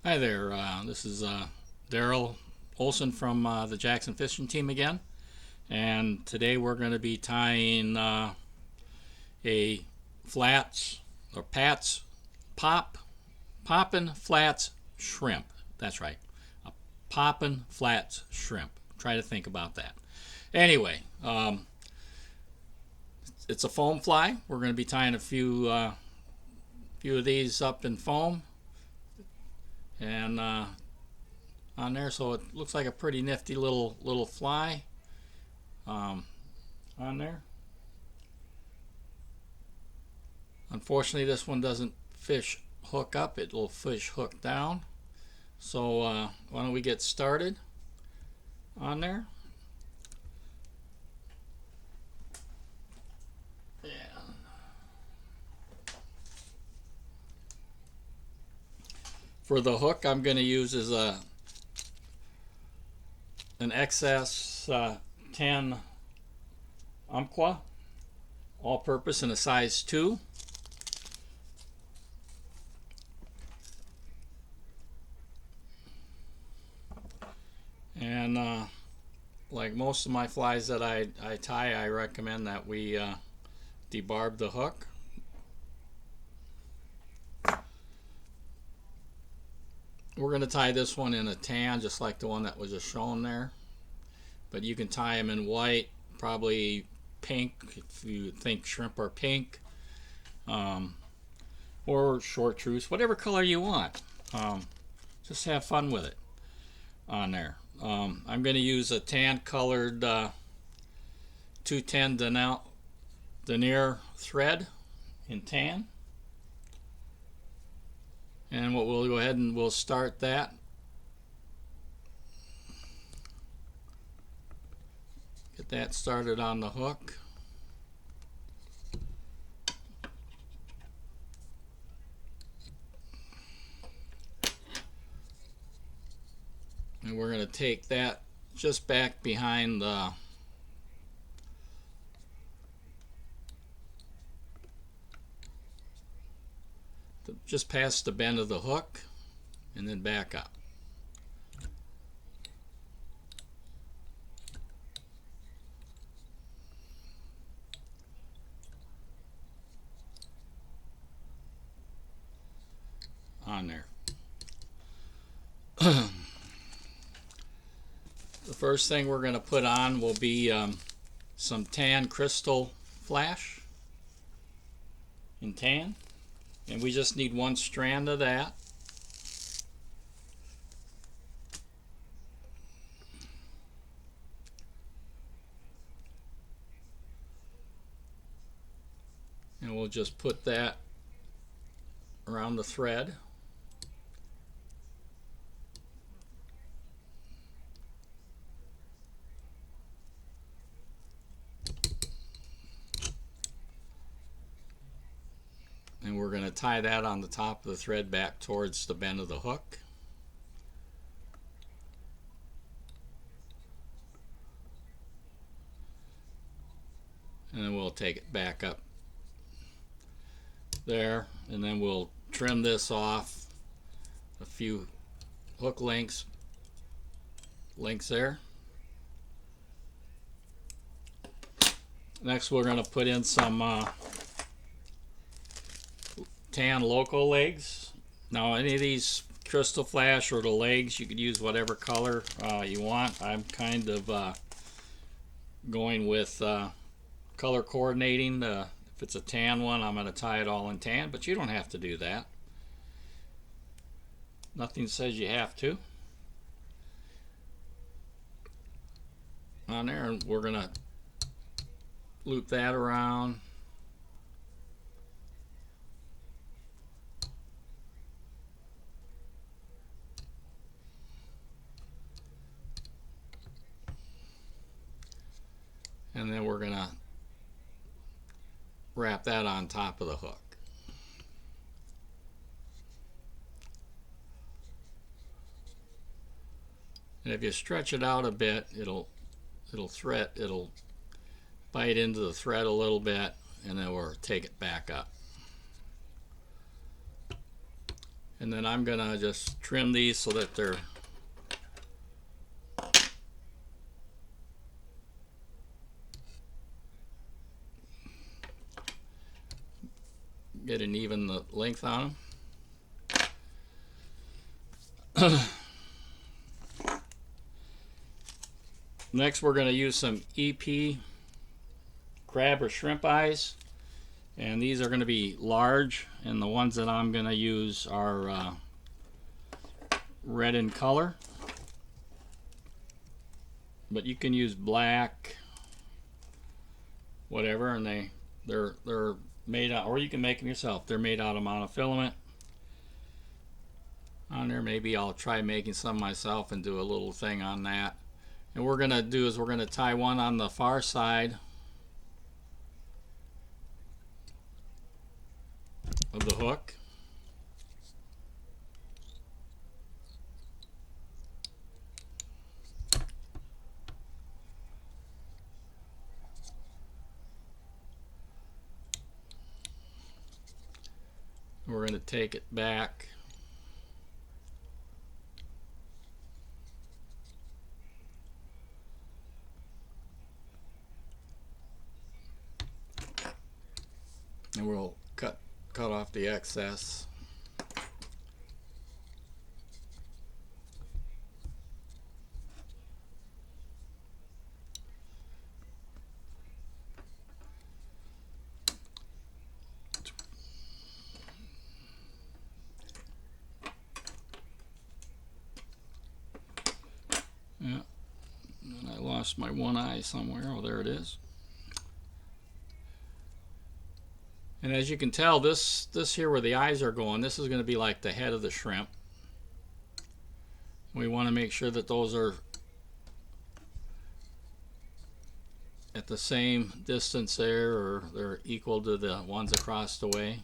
Hi there, this is Daryl Olson from the Jackson Fishing Team again, and today we're going to be tying a flats or pats poppin flats shrimp. That's right, a poppin flats shrimp. Try to think about that. Anyway, it's a foam fly. We're going to be tying a few of these up in foam and on there, so it looks like a pretty nifty little fly on there. Unfortunately, this one doesn't fish hook up; it'll fish hook down. So why don't we get started on there? Yeah. For the hook, I'm going to use is an XS 10 Umpqua, all-purpose in a size 2. And like most of my flies that I tie, I recommend that we debarb the hook. We're going to tie this one in a tan, just like the one that was just shown there. But you can tie them in white, probably pink if you think shrimp are pink, or chartreuse, whatever color you want. Just have fun with it on there. I'm going to use a tan colored 210 denier thread in tan. And what we'll go ahead and we'll start that. Get that started on the hook. And we're going to take that just back behind the just past the bend of the hook and then back up. On there. The first thing we're going to put on will be some tan Krystal Flash in tan, and we just need one strand of that. And we'll just put that around the thread. And we're going to tie that on the top of the thread back towards the bend of the hook. And then we'll take it back up there, and then we'll trim this off a few hook lengths there. Next, we're going to put in some tan Loco legs. Now, any of these Krystal Flash or the legs, you could use whatever color you want. I'm kind of going with color coordinating. If it's a tan one, I'm going to tie it all in tan, but you don't have to do that. Nothing says you have to. On there, and we're going to loop that around. And then we're going to wrap that on top of the hook. And if you stretch it out a bit, it'll bite into the thread a little bit, and then we'll take it back up. And then I'm gonna just trim these so that they're get an even the length on them. Next we're going to use some EP crab or shrimp eyes, and these are going to be large, and the ones that I'm going to use are red in color, but you can use black, whatever, and they're made out, or you can make them yourself. They're made out of monofilament on there. Maybe I'll try making some myself and do a little thing on that. And what we're gonna do is we're gonna tie one on the far side of the hook. We're going to take it back and we'll cut off the excess. Yeah, and I lost my one eye somewhere. Oh, there it is. And as you can tell, this here where the eyes are going, this is going to be like the head of the shrimp. We want to make sure that those are at the same distance there, or they're equal to the ones across the way.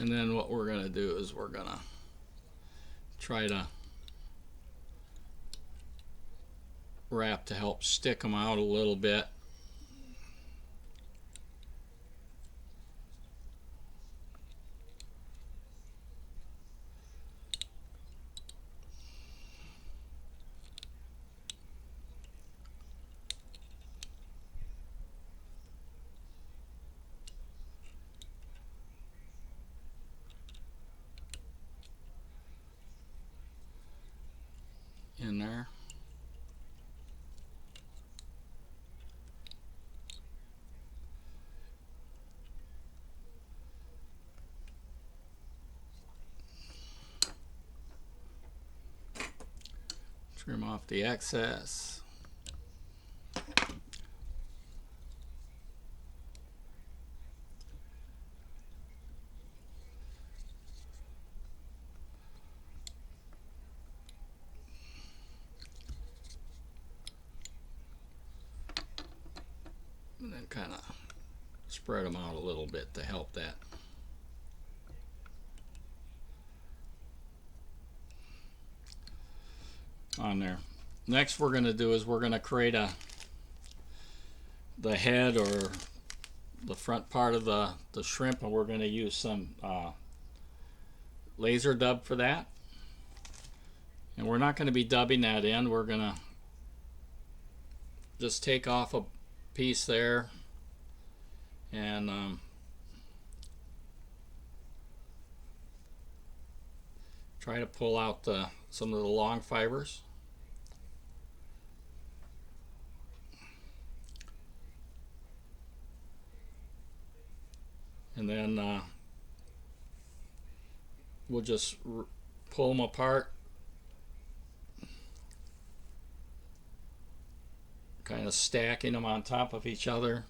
And then what we're going to do is we're going to try to wrap to help stick them out a little bit. In there. Trim off the excess. And then kind of spread them out a little bit to help that. On there. Next we're going to do is we're going to create the head or the front part of the shrimp, and we're going to use some laser dub for that. And we're not going to be dubbing that in. We're going to just take off a piece there and try to pull out some of the long fibers. And then we'll just pull them apart, kind of stacking them on top of each other.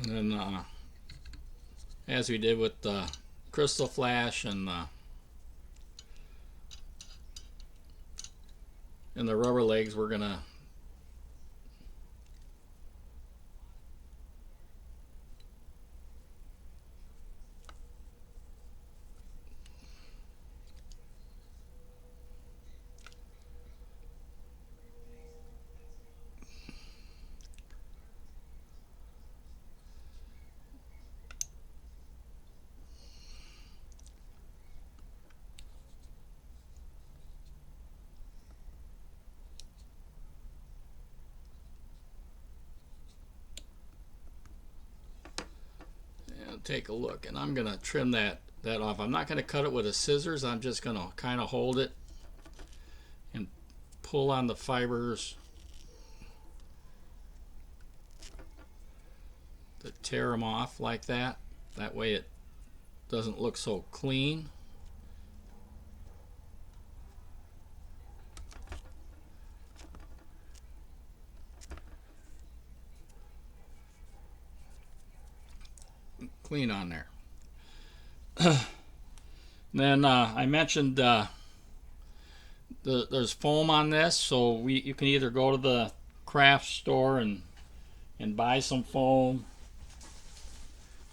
And as we did with the Krystal Flash and the rubber legs, we're gonna take a look, and I'm gonna trim that off. I'm not gonna cut it with a scissors. I'm just gonna kind of hold it and pull on the fibers to tear them off like that. That way it doesn't look so clean. Clean on there. Then I mentioned there's foam on this, so you can either go to the craft store and buy some foam,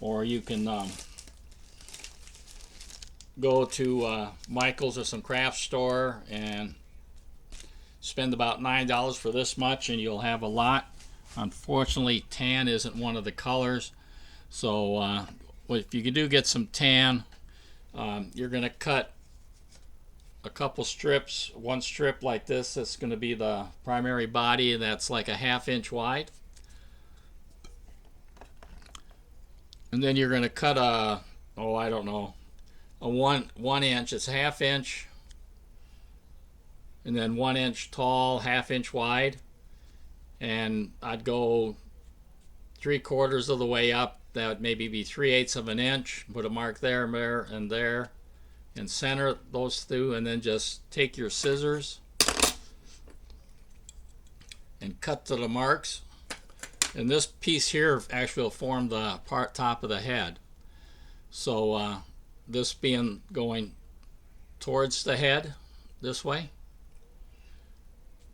or you can go to Michael's or some craft store and spend about $9 for this much, and you'll have a lot. Unfortunately, tan isn't one of the colors. So if you do get some tan, you're going to cut a couple strips. One strip like this, that's going to be the primary body, that's like a 1/2 inch wide. And then you're going to cut a, I don't know, a 1 inch. It's a 1/2 inch, and then 1 inch tall, 1/2 inch wide. And I'd go 3/4 of the way up. That would maybe be 3/8 of an inch. Put a mark there, and there, and center those through, and then just take your scissors and cut to the marks. And this piece here actually will form the top of the head. So this being going towards the head this way.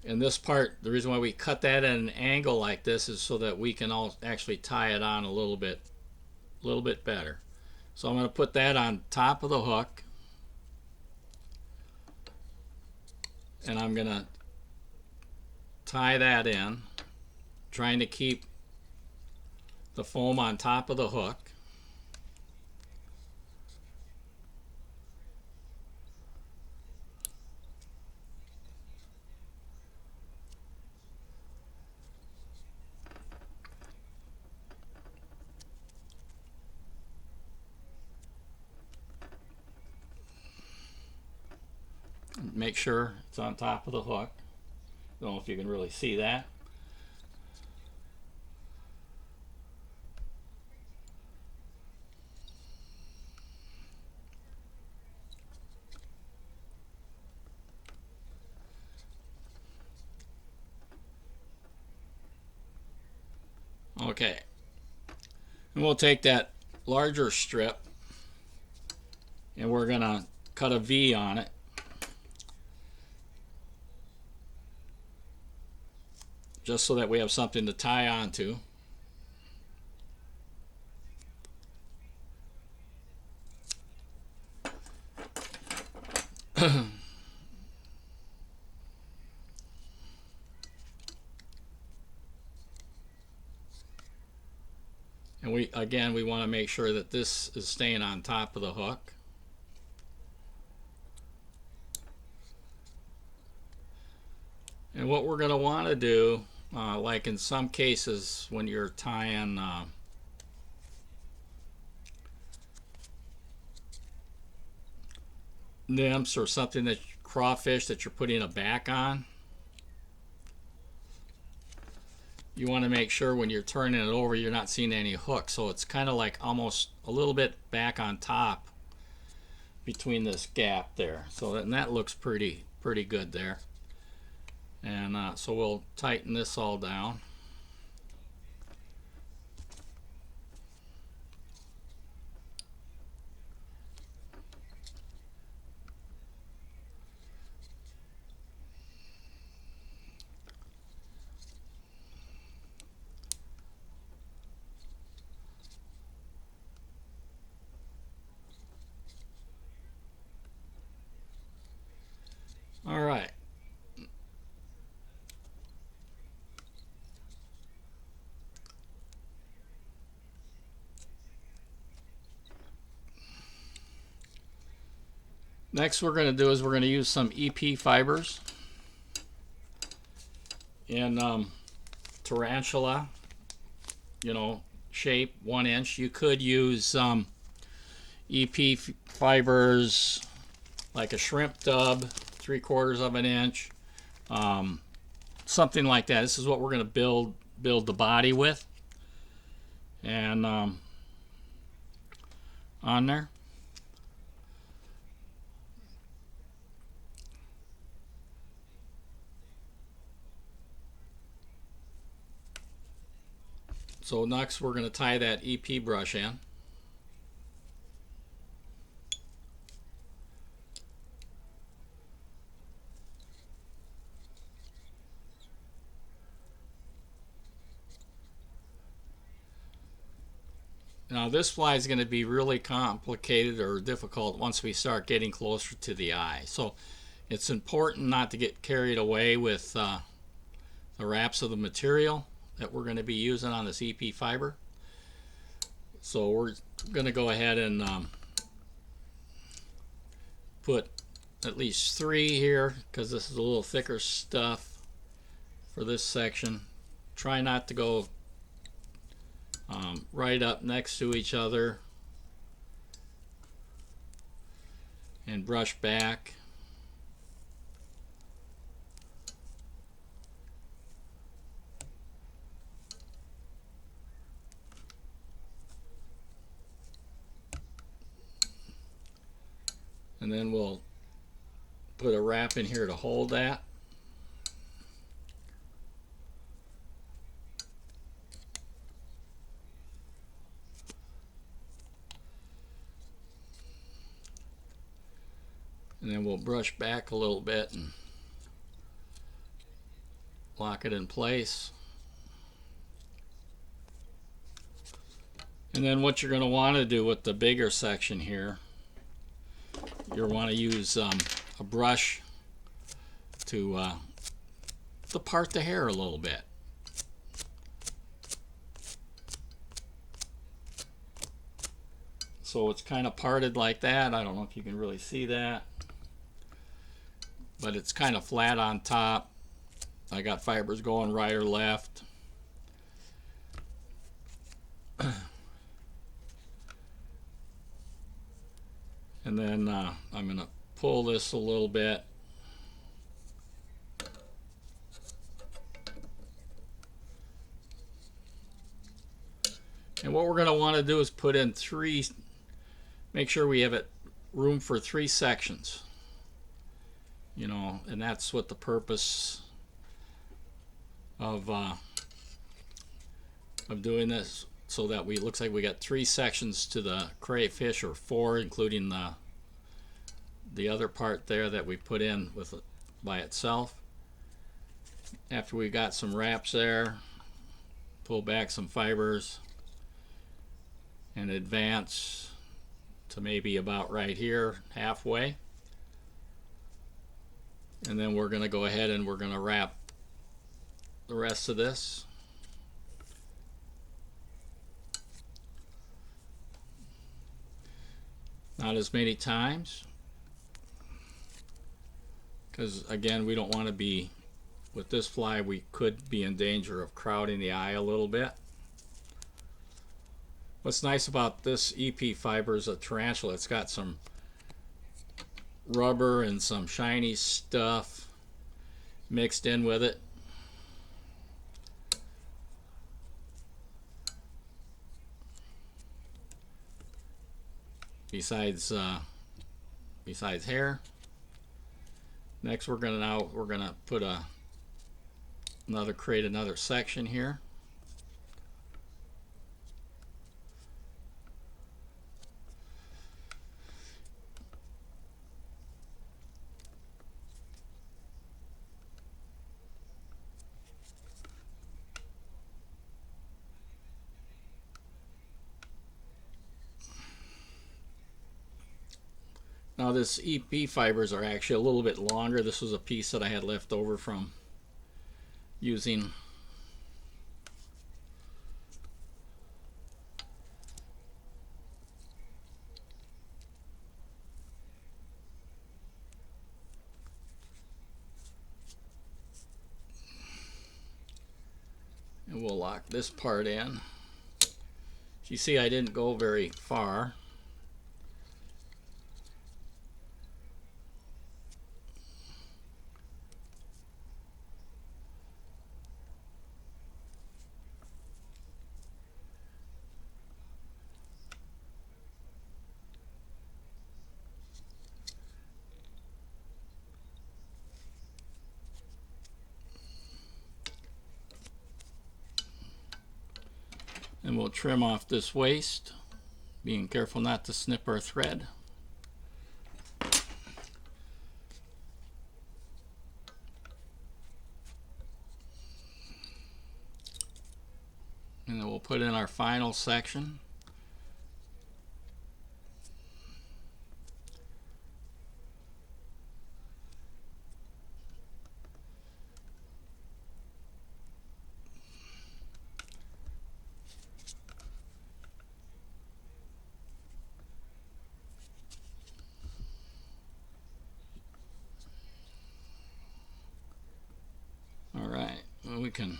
And this part, the reason why we cut that at an angle like this is so that we can all actually tie it on a little bit better. So I'm going to put that on top of the hook, and I'm going to tie that in, trying to keep the foam on top of the hook. Make sure it's on top of the hook. I don't know if you can really see that. Okay. And we'll take that larger strip and we're going to cut a V on it. Just so that we have something to tie onto. And we want to make sure that this is staying on top of the hook. And what we're going to want to do, like in some cases when you're tying nymphs or something, that crawfish that you're putting a back on, you want to make sure when you're turning it over you're not seeing any hooks. So it's kind of like almost a little bit back on top between this gap there. So that looks pretty good there. And so we'll tighten this all down. Next we're going to do is we're going to use some EP fibers in tarantula, shape, 1 inch. You could use EP fibers like a shrimp tub, 3/4 of an inch, something like that. This is what we're going to build the body with, and on there. So next we're going to tie that EP brush in. Now this fly is going to be really complicated or difficult once we start getting closer to the eye. So it's important not to get carried away with the wraps of the material that we're going to be using on this EP fiber. So we're going to go ahead and put at least 3 here because this is a little thicker stuff for this section. Try not to go right up next to each other and brush back. And then we'll put a wrap in here to hold that. And then we'll brush back a little bit and lock it in place. And then what you're going to want to do with the bigger section here, you'll want to use a brush to part the hair a little bit. So it's kind of parted like that. I don't know if you can really see that, but it's kind of flat on top. I got fibers going right or left. And then I'm going to pull this a little bit. And what we're going to want to do is put in 3, make sure we have room for 3 sections. And that's what the purpose of doing this, so that looks like we got 3 sections to the crayfish, or 4 including the other part there that we put in with it by itself. After we got some wraps there, pull back some fibers and advance to maybe about right here, halfway. And then we're going to go ahead and we're going to wrap the rest of this. Not as many times, because again, we don't want to be, with this fly, we could be in danger of crowding the eye a little bit. What's nice about this EP fiber is a tarantula. It's got some rubber and some shiny stuff mixed in with it. Besides hair. Next we're gonna put create another section here. Now this EP fibers are actually a little bit longer. This was a piece that I had left over from using And we'll lock this part in. As you see, I didn't go very far. And we'll trim off this waste, being careful not to snip our thread. And then we'll put in our final section. We can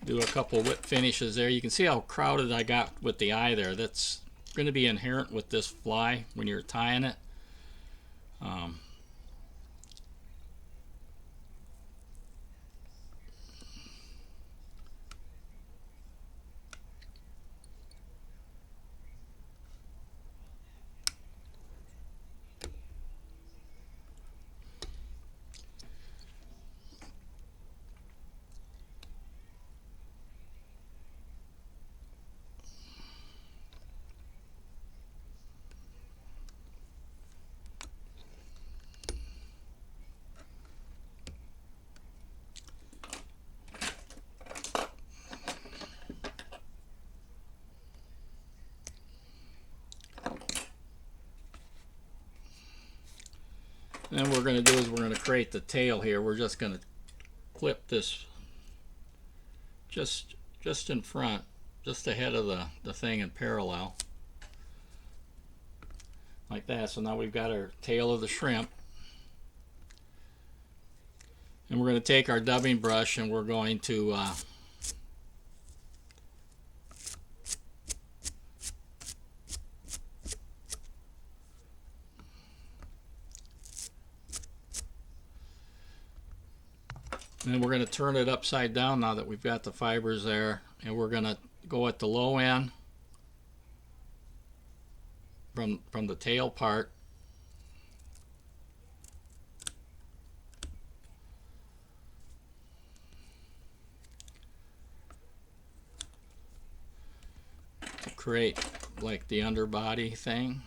do a couple whip finishes there. You can see how crowded I got with the eye there. That's going to be inherent with this fly when you're tying it. Then what we're going to do is we're going to create the tail here. We're just going to clip this just in front, just ahead of the thing in parallel. Like that. So now we've got our tail of the shrimp. And we're going to take our dubbing brush and we're going to and we're going to turn it upside down now that we've got the fibers there, and we're going to go at the low end from the tail part. To create like the underbody thing.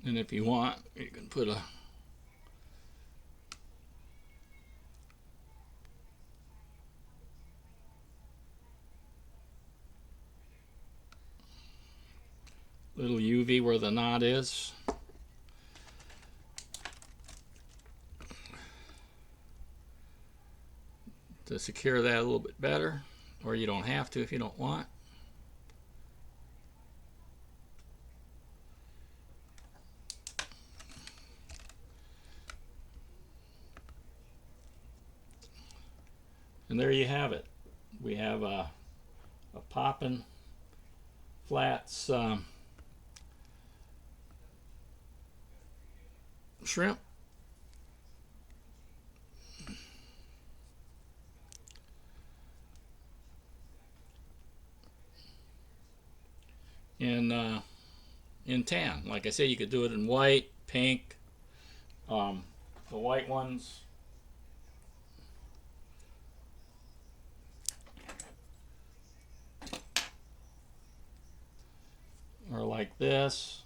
And if you want, you can put a little UV where the knot is. To secure that a little bit better, or you don't have to if you don't want. And there you have it. We have a Poppin flats shrimp. In tan. Like I say, you could do it in white, pink. The white ones are like this.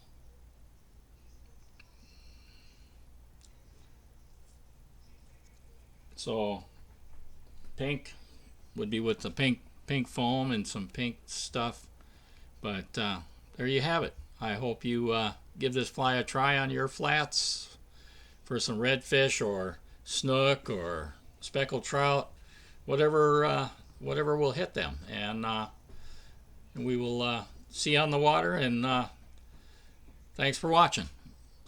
So pink would be with the pink foam and some pink stuff. But there you have it. I hope you give this fly a try on your flats for some redfish or snook or speckled trout, whatever will hit them. And we will see you on the water. And thanks for watching.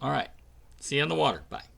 All right. See you in the water. Bye.